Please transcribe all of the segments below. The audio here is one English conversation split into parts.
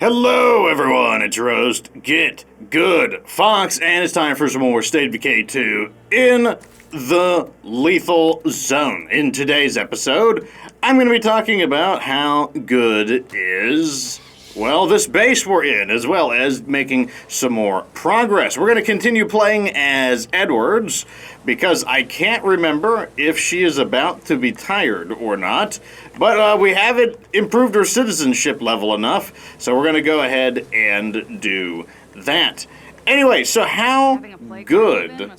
Hello everyone, it's your host, Get Good Fox, and it's time for some more State of Decay 2 in the Lethal Zone. In today's episode, I'm going to be talking about how good is, well, this base we're in, as well as making some more progress. We're going to continue playing as Edwards, because I can't remember if she is about to be tired or not, but we haven't improved her citizenship level enough, so we're going to go ahead and do that. Anyway, so how good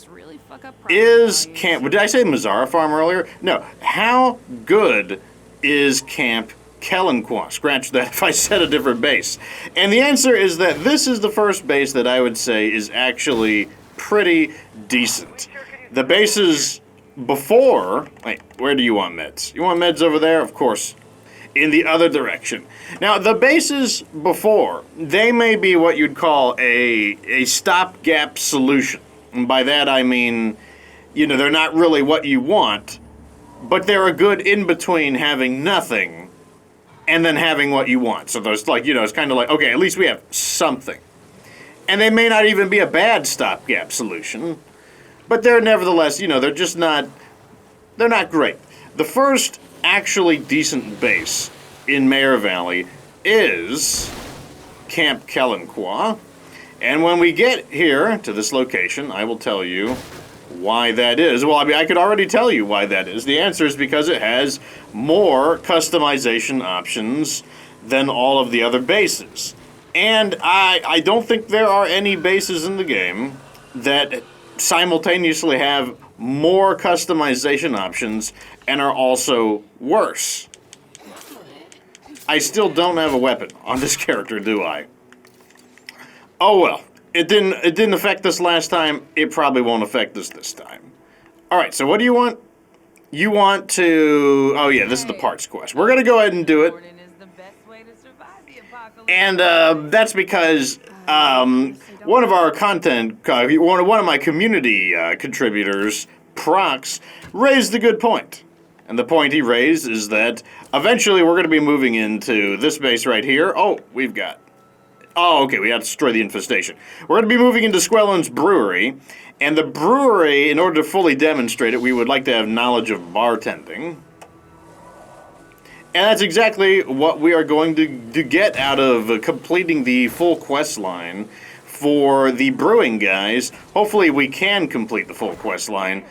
is Camp... Did I say Meagher Farm earlier? No. How good is Camp Kelenqua? Scratch that if I said a different base. And the answer is that this is the first base that I would say is actually pretty decent. The bases before... Wait, where do you want meds? You want meds over there? Of course. In the other direction. Now, the bases before, they may be what you'd call a stopgap solution. And by that I mean, you know, they're not really what you want, but they're a good in-between having nothing and then having what you want. So there's like, you know, it's kind of like, okay, at least we have something. And they may not even be a bad stopgap solution, but they're nevertheless, you know, they're just not, they're not great. The first actually decent base in Meagher Valley is Camp Kelenqua. And when we get here to this location, I will tell you why that is. Well, I mean, I could already tell you why that is. The answer is because it has more customization options than all of the other bases. And I don't think there are any bases in the game that simultaneously have more customization options and are also worse. I still don't have a weapon on this character, do I? Oh well, it didn't affect us last time. It probably won't affect us this time. All right, so what do you want? You want to... Oh yeah, this is the parts quest. We're gonna go ahead and do it. And that's because one of our one of my community contributors, Prox, raised a good point. And the point he raised is that eventually we're going to be moving into this base right here. Oh, we've got... Oh, okay, we have to destroy the infestation. We're going to be moving into Squellen's brewery. And the brewery, in order to fully demonstrate it, we would like to have knowledge of bartending. And that's exactly what we are going to get out of completing the full quest line for the brewing guys. Hopefully we can complete the full quest line.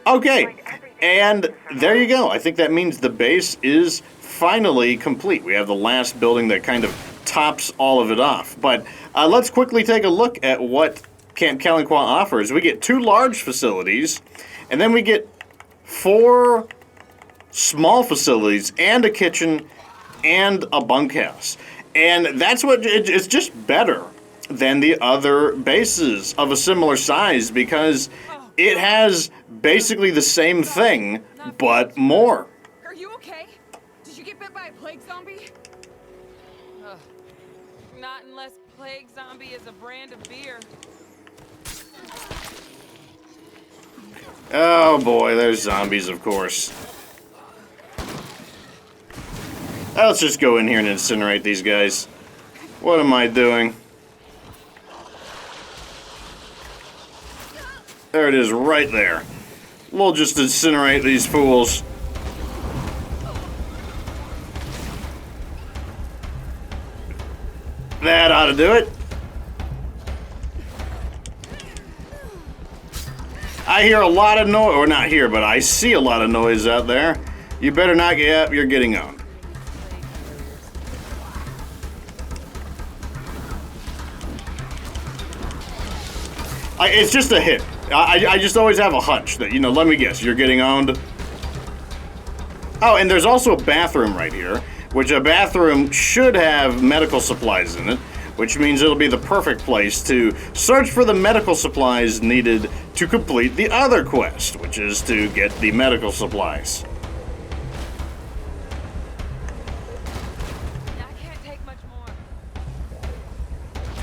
Okay, and there you go. I think that means the base is finally complete. We have the last building that kind of tops all of it off. But let's quickly take a look at what Camp Kelenqua offers. We get 2 large facilities, and then we get 4 small facilities, and a kitchen, and a bunkhouse. And that's what, it's just better than the other bases of a similar size, because it has basically the same thing, but more. Are you okay? Did you get bit by a plague zombie? Not unless plague zombie is a brand of beer. Oh boy, there's zombies, of course. Let's just go in here and incinerate these guys. What am I doing? There it is, right there. We'll just incinerate these fools. That ought to do it. I hear a lot of noise, or not here, but I see a lot of noise out there. You better not get up, you're getting owned. It's just a hit. I just always have a hunch that, you know, let me guess, you're getting owned. Oh, and there's also a bathroom right here, which a bathroom should have medical supplies in it, which means it'll be the perfect place to search for the medical supplies needed to complete the other quest, which is to get the medical supplies. I can't take much more.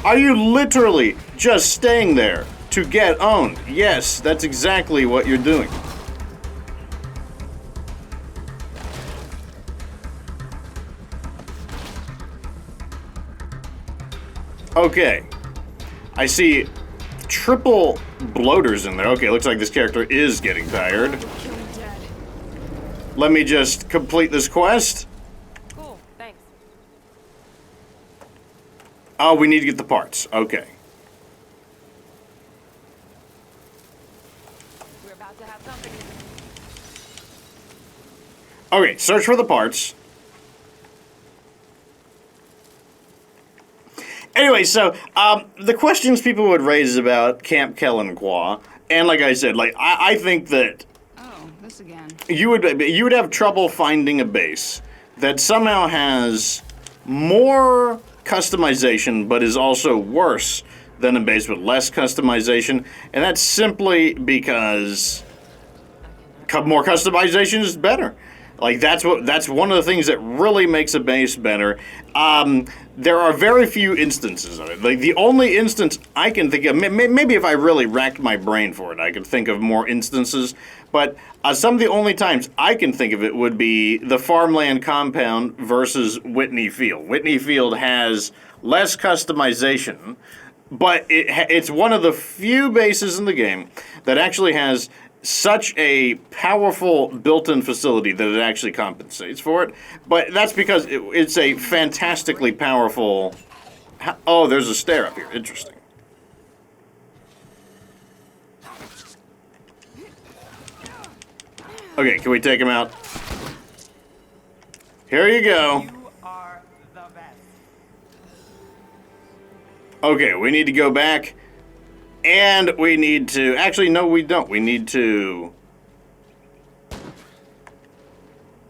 Are you literally just staying there to get owned? Yes, that's exactly what you're doing. Okay. I see triple bloaters in there. Okay, looks like this character is getting tired. Let me just complete this quest. Cool, thanks. Oh, we need to get the parts. Okay. We're about to have something. Okay, search for the parts. Anyway, so the questions people would raise about Camp Kelenqua, and like I said, like I think that Oh, this again. you would have trouble finding a base that somehow has more customization, but is also worse than a base with less customization, and that's simply because more customization is better. Like that's one of the things that really makes a base better. There are very few instances of it. Like the only instance I can think of, maybe if I really racked my brain for it, I could think of more instances. But some of the only times I can think of it would be the farmland compound versus Whitney Field. Whitney Field has less customization, but it's one of the few bases in the game that actually has such a powerful built-in facility that it actually compensates for it. But that's because it's a fantastically powerful... Oh, there's a stair up here. Interesting. Okay, can we take him out? Here you go. You are the best. Okay, we need to go back. And we need to... Actually, no, we don't. We need to...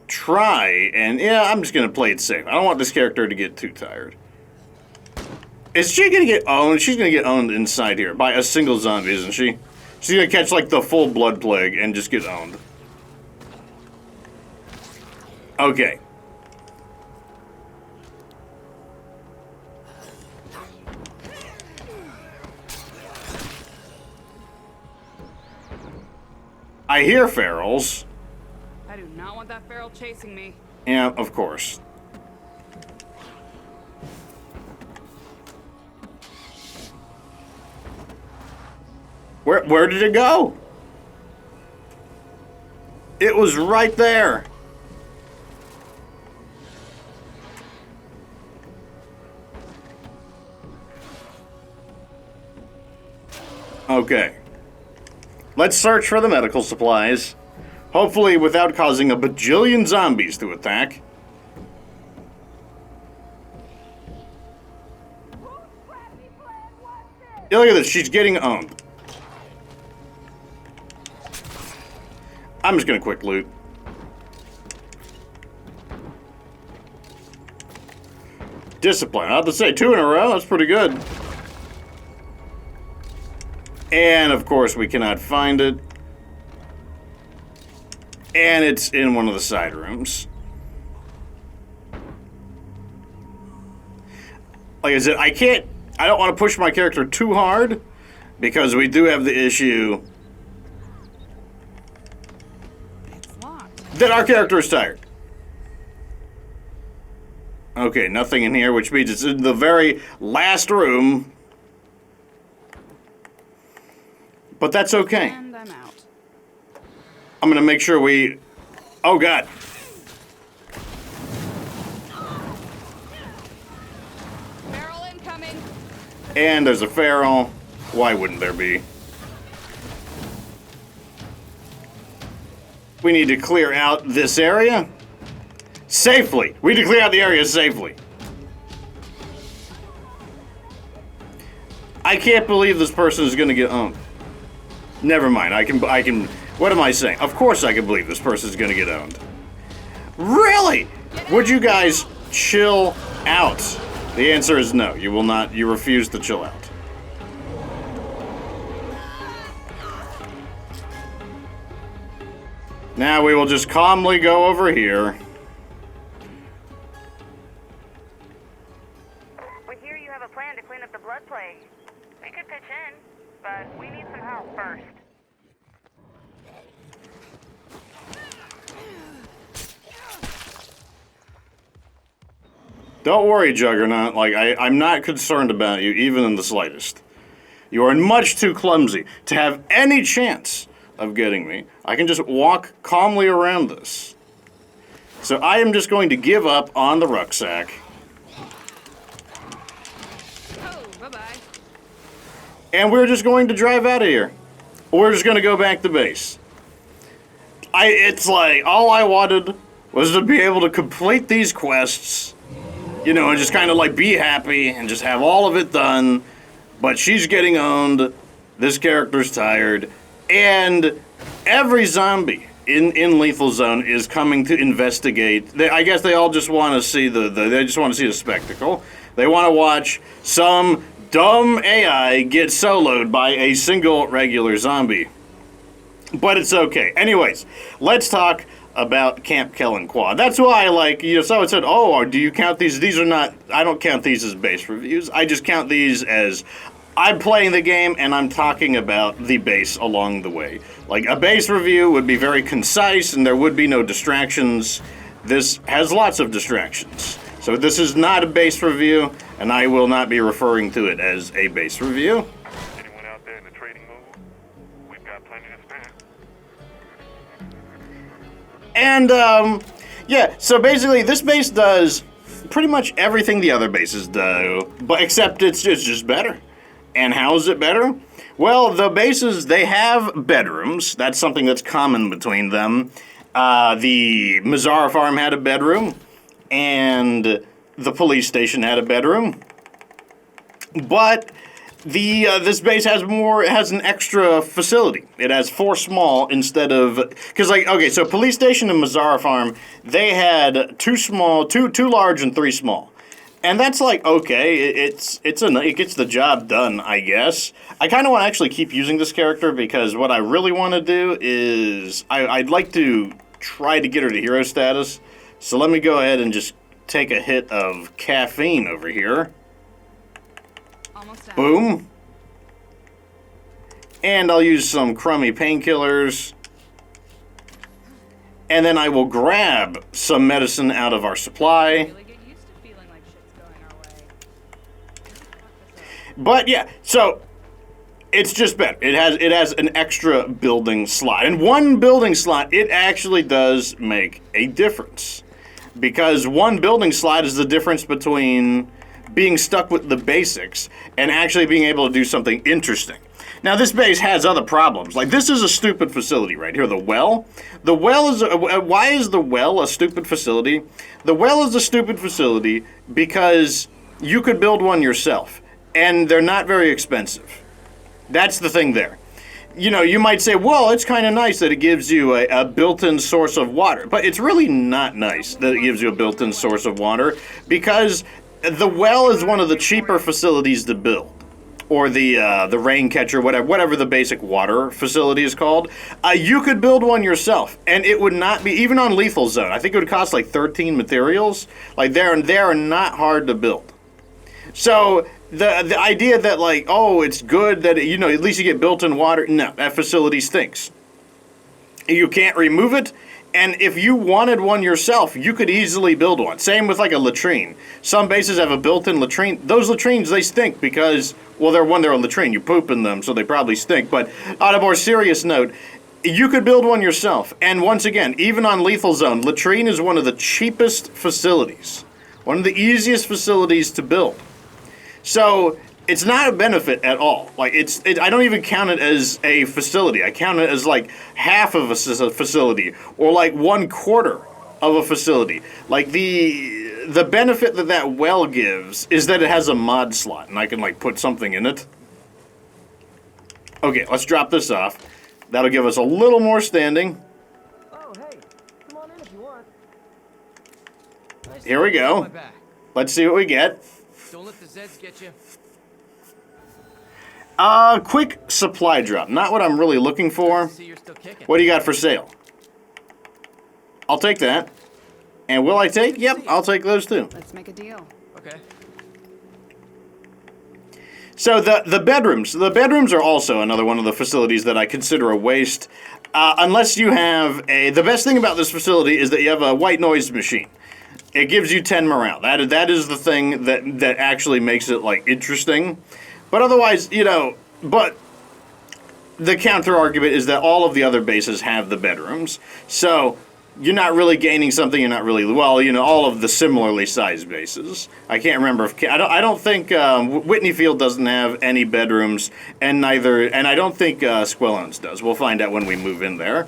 try and... Yeah, I'm just going to play it safe. I don't want this character to get too tired. Is she going to get owned? She's going to get owned inside here by a single zombie, isn't she? She's going to catch, like, the full blood plague and just get owned. Okay. I hear ferals. I do not want that feral chasing me. Yeah, of course. Where did it go? It was right there. Okay. Let's search for the medical supplies. Hopefully without causing a bajillion zombies to attack. Yeah, look at this. She's getting owned. I'm just gonna quick loot. Discipline. I have to say, 2 in a row. That's pretty good. And, of course, we cannot find it. And it's in one of the side rooms. Like I said, I don't want to push my character too hard, because we do have the issue It's locked. that our character is tired. Okay, nothing in here, which means it's in the very last room. But that's okay. And I'm out. I'm gonna make sure we... Oh, God. Feral incoming. And there's a feral. Why wouldn't there be? We need to clear out this area. Safely. We need to clear out the area safely. I can't believe this person is gonna get owned. Never mind. I can. What am I saying? Of course I can believe this person is gonna get owned. Really? Would you guys chill out? The answer is no. You will not. You refuse to chill out. Now we will just calmly go over here. We hear you have a plan to clean up the blood plague. We could pitch in, but we need some help first. Don't worry, Juggernaut. Like, I'm not concerned about you, even in the slightest. You are much too clumsy to have any chance of getting me. I can just walk calmly around this. So I am just going to give up on the rucksack. Oh, bye-bye. And we're just going to drive out of here. We're just going to go back to base. It's like, all I wanted was to be able to complete these quests, you know, and just kind of like be happy and just have all of it done. But she's getting owned, this character's tired, and every zombie in Lethal Zone is coming to investigate. I guess they all just want to see they just want to see the spectacle. They want to watch some dumb AI get soloed by a single regular zombie. But it's okay. Anyways, let's talk about Camp Kelenqua. That's why, like, you know, someone said, oh, do you count these? These are not, I don't count these as base reviews. I just count these as I'm playing the game and I'm talking about the base along the way. Like, a base review would be very concise and there would be no distractions. This has lots of distractions. So this is not a base review, and I will not be referring to it as a base review. Anyone out there in the trading mood? We've got plenty to spare. And, yeah, so basically this base does pretty much everything the other bases do, but except it's just better. And how is it better? Well, the bases, they have bedrooms. That's something that's common between them. The Meagher farm had a bedroom, and the police station had a bedroom. But this base has an extra facility. It has 4 small instead of, because like, okay, so police station and Meagher farm, they had 2 small, 2 large and 3 small. And that's like, okay, it gets the job done, I guess. I kind of want to actually keep using this character because what I really want to do is I'd like to try to get her to hero status. So let me go ahead and just take a hit of caffeine over here. Almost done. Boom. And I'll use some crummy painkillers. And then I will grab some medicine out of our supply. Really get used to feeling like shit's going our way. But yeah, so it's just better. It has an extra building slot. And one building slot, it actually does make a difference. Because one building slot is the difference between being stuck with the basics and actually being able to do something interesting. Now, this base has other problems. Like, this is a stupid facility right here, the well. The well is, why is the well a stupid facility? The well is a stupid facility because you could build one yourself, and they're not very expensive. That's the thing there. You know, you might say, well, it's kind of nice that it gives you a built-in source of water, but it's really not nice that it gives you a built-in source of water because the well is one of the cheaper facilities to build. Or the rain catcher, whatever the basic water facility is called. You could build one yourself, and it would not be, even on Lethal Zone, I think it would cost like 13 materials. Like, they are not hard to build. So, the idea that, like, oh, it's good that, you know, at least you get built-in water, no, that facility stinks. You can't remove it. And if you wanted one yourself, you could easily build one. Same with like a latrine. Some bases have a built-in latrine. Those latrines, they stink because, well, they're a latrine. You poop in them, so they probably stink. But on a more serious note, you could build one yourself. And once again, even on Lethal Zone, latrine is one of the cheapest facilities. One of the easiest facilities to build. So it's not a benefit at all. Like, I don't even count it as a facility. I count it as like half of a facility or like 1/4 of a facility. Like, the benefit that well gives is that it has a mod slot and I can like put something in it. Okay, let's drop this off. That'll give us a little more standing. Oh, hey, come on in if you want. Nice Here we go. Let's see what we get. Don't let the Zeds get you. Quick supply drop. Not what I'm really looking for. See, you're still kicking. What do you got for sale? I'll take that. And will I take? Yep, I'll take those too. Let's make a deal. Okay. So the bedrooms. The bedrooms are also another one of the facilities that I consider a waste. Unless you have the best thing about this facility is that you have a white noise machine. It gives you 10 morale. That is the thing that actually makes it, like, interesting. But otherwise, but the counter argument is that all of the other bases have the bedrooms. So you're not really gaining something. You're not really, all of the similarly sized bases. I can't remember if I don't think Whitney Field doesn't have any bedrooms, and I don't think Squillones does. We'll find out when we move in there.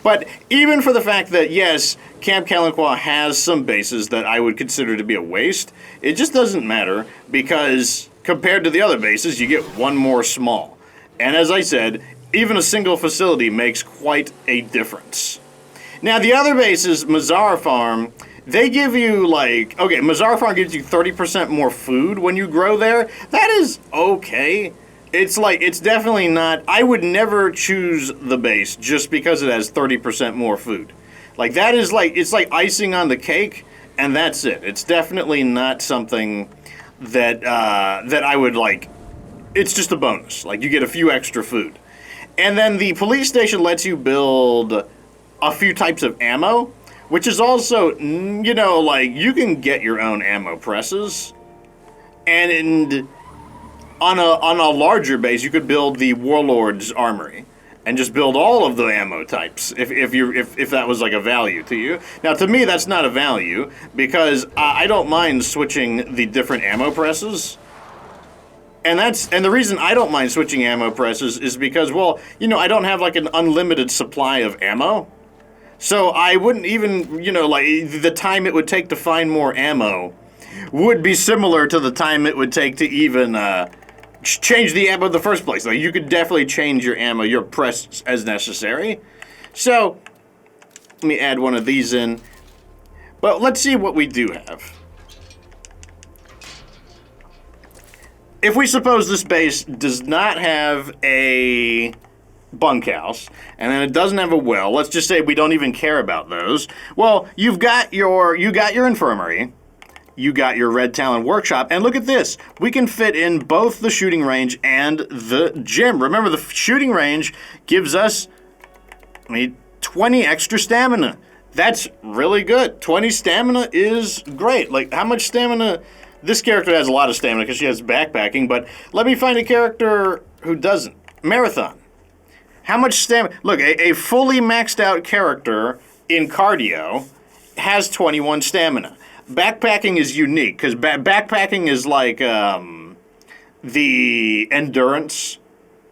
But even for the fact that, yes, Camp Kelenqua has some bases that I would consider to be a waste, it just doesn't matter because compared to the other bases, you get one more small. And as I said, even a single facility makes quite a difference. Now, the other bases, Meagher Farm, they give you, Meagher Farm gives you 30% more food when you grow there. That is okay. It's definitely not, I would never choose the base just because it has 30% more food. That is it's like icing on the cake, and that's it. It's definitely not something that I would like. It's just a bonus. You get a few extra food. And then the police station lets you build a few types of ammo, which is also, you can get your own ammo presses. And on a larger base, you could build the Warlord's Armory and just build all of the ammo types if that was a value to you. Now, to me, that's not a value because I don't mind switching the different ammo presses. And the reason I don't mind switching ammo presses is because, I don't have an unlimited supply of ammo. So I wouldn't even, the time it would take to find more ammo would be similar to the time it would take to even change the ammo in the first place. You could definitely change your ammo, your press as necessary. So let me add one of these in. But let's see what we do have. If we suppose this base does not have a bunkhouse, and then it doesn't have a well, let's just say we don't even care about those. Well, you got your infirmary, you got your Red Talon workshop, and look at this. We can fit in both the shooting range and the gym. Remember, the shooting range gives us 20 extra stamina. That's really good. 20 stamina is great. How much stamina? This character has a lot of stamina because she has backpacking, but let me find a character who doesn't. Marathon. How much stamina? Look, a fully maxed out character in cardio has 21 stamina. Backpacking is unique because backpacking is the endurance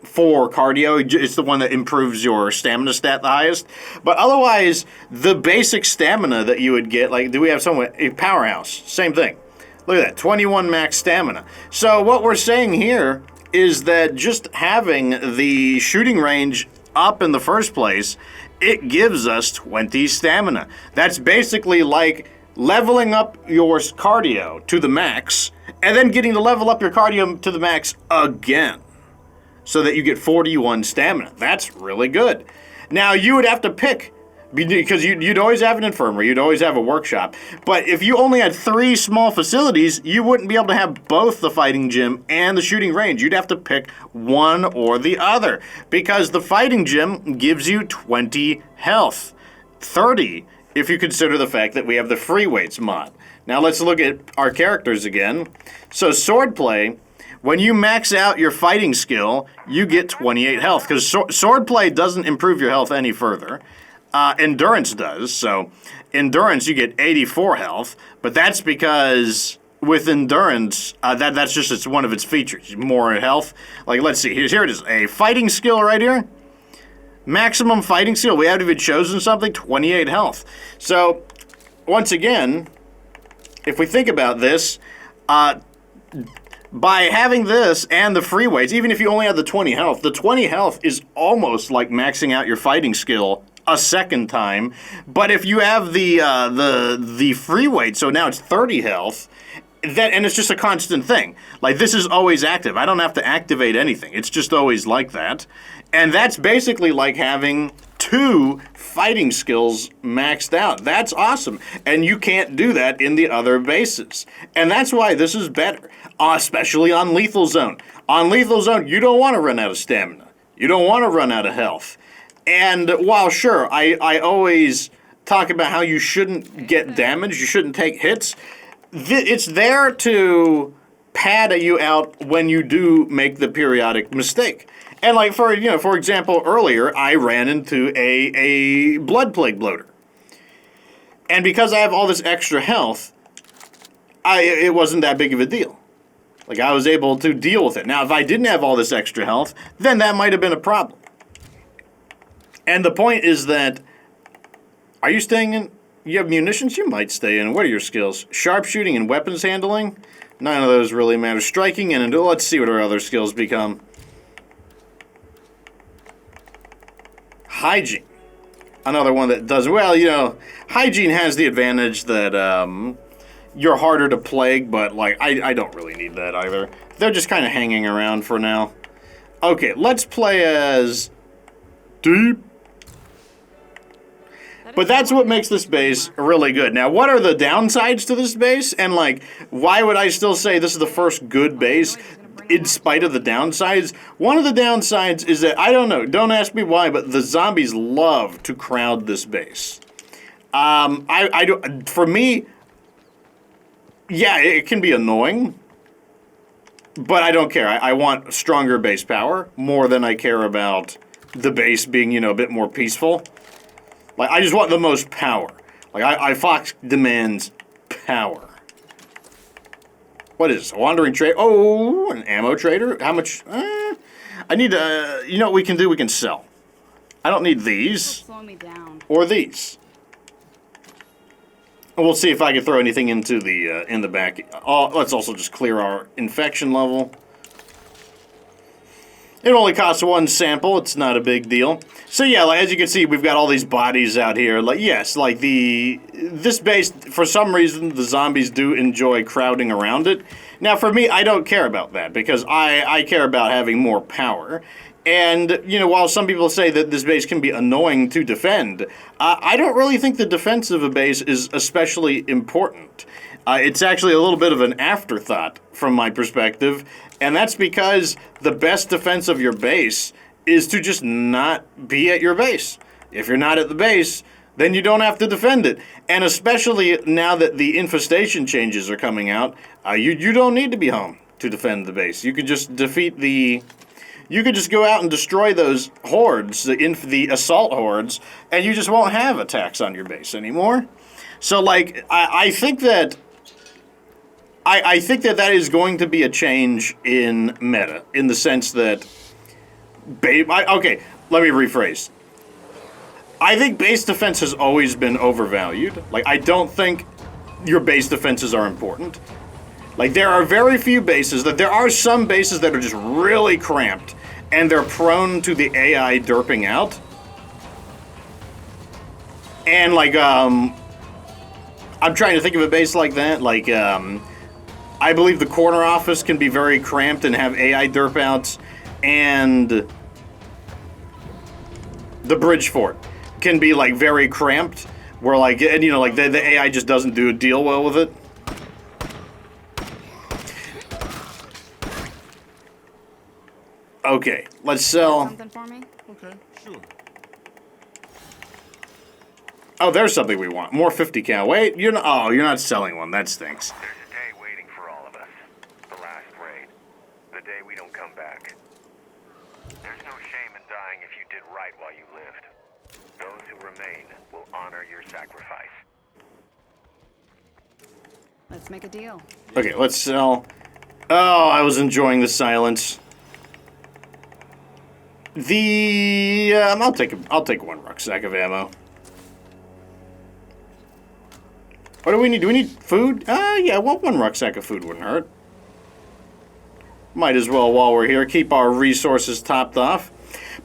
for cardio. It's the one that improves your stamina stat the highest. But otherwise, the basic stamina that you would get, do we have someone? A powerhouse, same thing. Look at that, 21 max stamina. So what we're saying here is that just having the shooting range up in the first place, it gives us 20 stamina. That's basically like leveling up your cardio to the max, and then getting to level up your cardio to the max again, so that you get 41 stamina. That's really good. Now, you would have to pick, because you'd always have an infirmary, you'd always have a workshop, but if you only had 3 small facilities, you wouldn't be able to have both the fighting gym and the shooting range. You'd have to pick one or the other, because the fighting gym gives you 20 health, 30 if you consider the fact that we have the free weights mod. Now let's look at our characters again. So swordplay, when you max out your fighting skill, you get 28 health, because swordplay doesn't improve your health any further. Endurance does, so endurance you get 84 health, but that's because with endurance, it's one of its features, more health. Let's see, here it is, a fighting skill right here. Maximum fighting skill, we haven't even chosen something, 28 health. So, once again, if we think about this, by having this and the free weights, even if you only have the 20 health is almost like maxing out your fighting skill a second time. But if you have the free weight, so now it's 30 health, and it's just a constant thing. This is always active. I don't have to activate anything. It's just always like that. And that's basically like having 2 fighting skills maxed out. That's awesome. And you can't do that in the other bases. And that's why this is better, especially on Lethal Zone. On Lethal Zone, you don't want to run out of stamina. You don't want to run out of health. And while sure, I always talk about how you shouldn't get damaged, you shouldn't take hits. It's there to pad you out when you do make the periodic mistake. And like for example, earlier I ran into a blood plague bloater. And because I have all this extra health, it wasn't that big of a deal. Like, I was able to deal with it. Now, if I didn't have all this extra health, then that might have been a problem. And the point is that, are you staying in? You have munitions? You might stay in. What are your skills? Sharpshooting and weapons handling? None of those really matter. Striking and let's see what our other skills become. Hygiene. Another one that does, well, you know, hygiene has the advantage that you're harder to plague, but like I don't really need that either. They're just kind of hanging around for now. Okay, let's play as Deep. But that's what makes this base really good. Now, what are the downsides to this base? And like, why would I still say this is the first good base in spite of the downsides? One of the downsides is that, I don't know, don't ask me why, but the zombies love to crowd this base. For me, yeah, it can be annoying, but I don't care. I want stronger base power more than I care about the base being, you know, a bit more peaceful. Like, I just want the most power. Like, Fox demands power. What is this? A wandering trade? Oh, an ammo trader? How much? I need to, you know what we can do? We can sell. I don't need these. Slow me down. Or these. And we'll see if I can throw anything into the, in the back. Let's also just clear our infection level. It only costs one sample. It's not a big deal. So yeah, like, as you can see, we've got all these bodies out here. Like, yes, like this base, for some reason, the zombies do enjoy crowding around it. Now, for me, I don't care about that because I care about having more power. And, you know, while some people say that this base can be annoying to defend, I don't really think the defense of a base is especially important. It's actually a little bit of an afterthought from my perspective, and that's because the best defense of your base is to just not be at your base. If you're not at the base, then you don't have to defend it. And especially now that the infestation changes are coming out, you don't need to be home to defend the base. You can just defeat the... You could just go out and destroy those hordes, the assault hordes, and you just won't have attacks on your base anymore. So, like, I think that... I think that is going to be a change in meta, in the sense that... okay, let me rephrase. I think base defense has always been overvalued. Like, I don't think your base defenses are important. Like, there are very few bases, there are some bases that are just really cramped, and they're prone to the AI derping out. And, like, I'm trying to think of a base like that. Like, I believe the corner office can be very cramped and have AI derp outs, and the bridge fort can be, like, very cramped, where, like, and, you know, like, the AI just doesn't deal well with it. Okay, let's sell. Something for me? Okay, sure. Oh, there's something we want. More 50 cal. Wait, you're not selling one. That stinks. There's a day waiting for all of us. The last raid. The day we don't come back. There's no shame in dying if you did right while you lived. Those who remain will honor your sacrifice. Let's make a deal. Okay, let's sell. Oh, I was enjoying the silence. I'll take one rucksack of ammo. What do we need? Do we need food? Yeah, well, one rucksack of food wouldn't hurt. Might as well, while we're here, keep our resources topped off.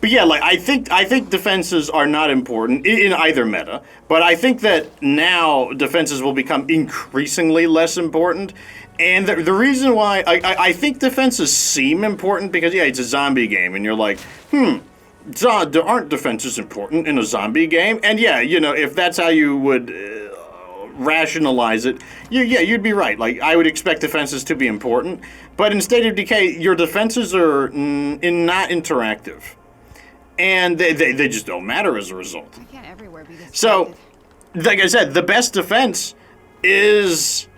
But yeah, like, I think defenses are not important in either meta, but I think that now defenses will become increasingly less important. And the reason why I think defenses seem important because, yeah, it's a zombie game, and you're like, aren't defenses important in a zombie game? And yeah, you know, if that's how you would rationalize it, you'd be right. Like, I would expect defenses to be important, but in State of Decay, your defenses are not interactive, and they just don't matter as a result. I can't everywhere be this So, big. like I said, the best defense is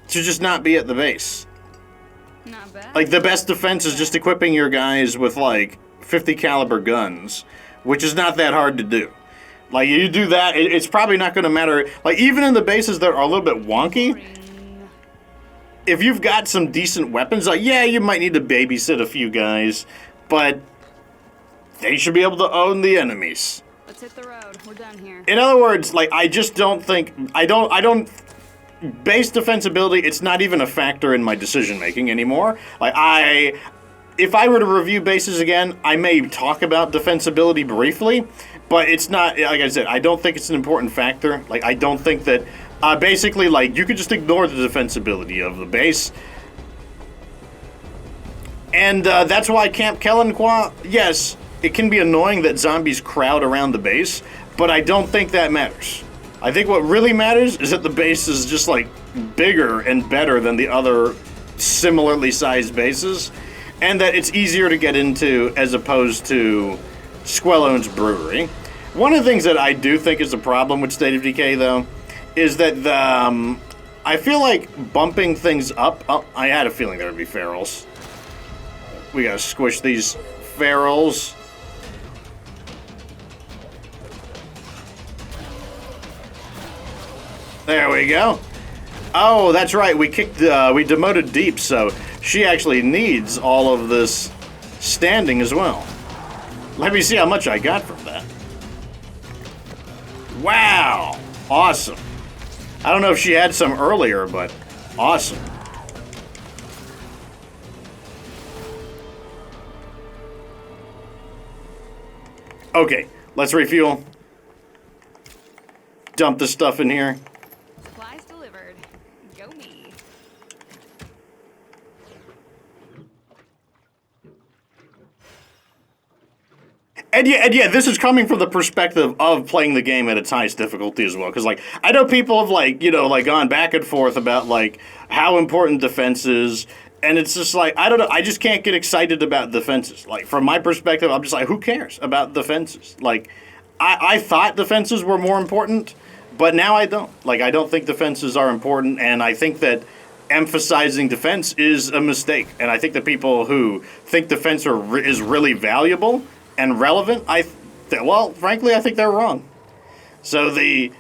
to just not be at the base. Not bad. Like, the best defense is just equipping your guys with, like, 50 caliber guns, which is not that hard to do. Like, you do that, it's probably not going to matter. Like, even in the bases that are a little bit wonky, if you've got some decent weapons, like, yeah, you might need to babysit a few guys, but they should be able to own the enemies. Let's hit the road. We're done here. In other words, like, I just don't think, I don't, base defensibility, it's not even a factor in my decision-making anymore. Like, if I were to review bases again, I may talk about defensibility briefly, but it's not, like I said, I don't think it's an important factor. Like, I don't think that, basically, like, you could just ignore the defensibility of the base. And that's why Camp Kelenqua, yes, it can be annoying that zombies crowd around the base, but I don't think that matters. I think what really matters is that the base is just, like, bigger and better than the other similarly sized bases, and that it's easier to get into as opposed to Squellone's Brewery. One of the things that I do think is a problem with State of Decay, though, is that I feel like bumping things up... Oh, I had a feeling there would be ferals. We gotta squish these ferals. There we go. Oh, that's right. We demoted Deep, so she actually needs all of this standing as well. Let me see how much I got from that. Wow. Awesome. I don't know if she had some earlier, but awesome. Okay, let's refuel. Dump the stuff in here. Supplies delivered. Go me. And yeah, this is coming from the perspective of playing the game at its highest difficulty as well. Because, like, I know people have, like, you know, like, gone back and forth about, like, how important defense is. And it's just like, I don't know, I just can't get excited about defenses. Like, from my perspective, I'm just like, who cares about defenses? Like, I thought defenses were more important, but now I don't. Like, I don't think defenses are important, and I think that emphasizing defense is a mistake. And I think that people who think defense is really valuable and relevant, well, frankly, I think they're wrong. So the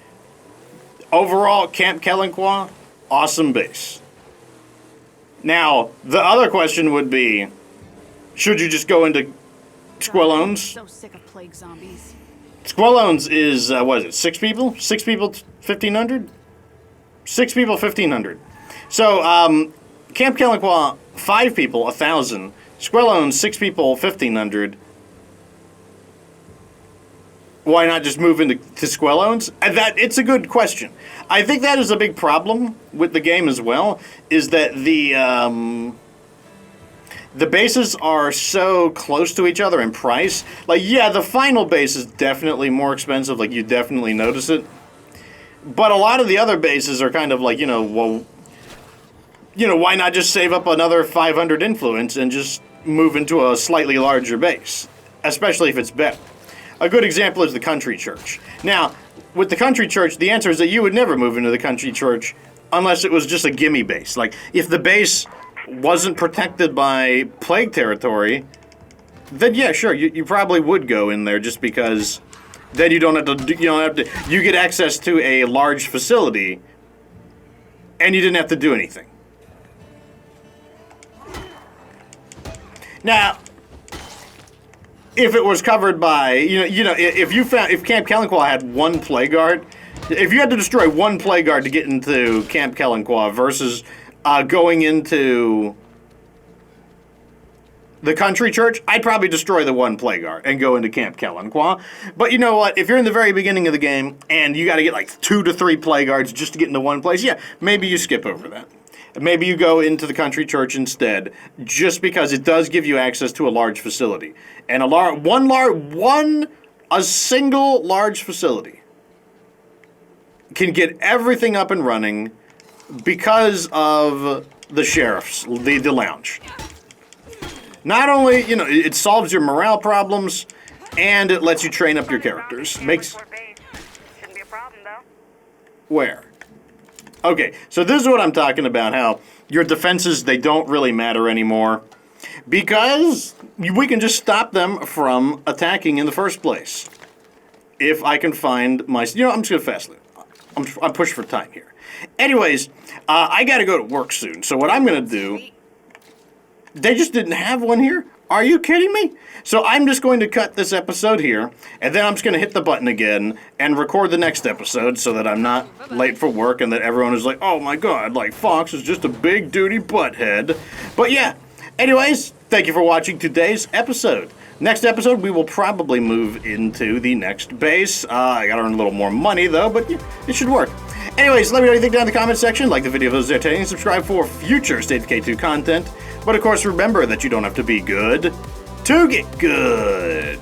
overall Camp Kelenqua, awesome base. Now, the other question would be, should you just go into Squellone's? So sick of plague zombies. Squellone's is, what is it, 6 people? 6 people, 1,500? 6 people, 1,500. So, Camp Kelenqua, 5 people, 1,000. Squellone's, 6 people, 1,500. Why not just move into Squellone's? It's a good question. I think that is a big problem with the game as well, is that the bases are so close to each other in price. Like, yeah, the final base is definitely more expensive, like, you definitely notice it. But a lot of the other bases are kind of like, you know, well, you know, why not just save up another 500 influence and just move into a slightly larger base, especially if it's better. A good example is the country church. Now, with the country church, the answer is that you would never move into the country church unless it was just a gimme base. Like, if the base wasn't protected by plague territory, then yeah, sure, you probably would go in there just because then you don't have to, you get access to a large facility and you didn't have to do anything. Now, if it was covered by, if Camp Kelenqua had one plague guard, if you had to destroy one plague guard to get into Camp Kelenqua versus going into the country church, I'd probably destroy the one plague guard and go into Camp Kelenqua. But you know what? If you're in the very beginning of the game and you got to get like 2 to 3 plague guards just to get into one place, yeah, maybe you skip over that. Maybe you go into the country church instead, just because it does give you access to a large facility. And a single large facility can get everything up and running because of the sheriffs, the lounge. Not only, it solves your morale problems, and it lets you train up your characters. Shouldn't be a problem, though. Where? Okay, so this is what I'm talking about, how your defenses, they don't really matter anymore. Because we can just stop them from attacking in the first place. If I can find my... You know, I'm just going to fast loot. I'm pushing for time here. Anyways, I got to go to work soon. So what I'm going to do... They just didn't have one here? Are you kidding me? So I'm just going to cut this episode here, and then I'm just going to hit the button again and record the next episode so that I'm not late for work and that everyone is like, oh my god, like Fox is just a big duty butthead. But yeah, anyways, thank you for watching today's episode. Next episode, we will probably move into the next base. I gotta earn a little more money though, but yeah, it should work. Anyways, let me know what you think down in the comment section. Like the video if it was entertaining, subscribe for future State of Decay 2 content. But of course, remember that you don't have to be good to get good.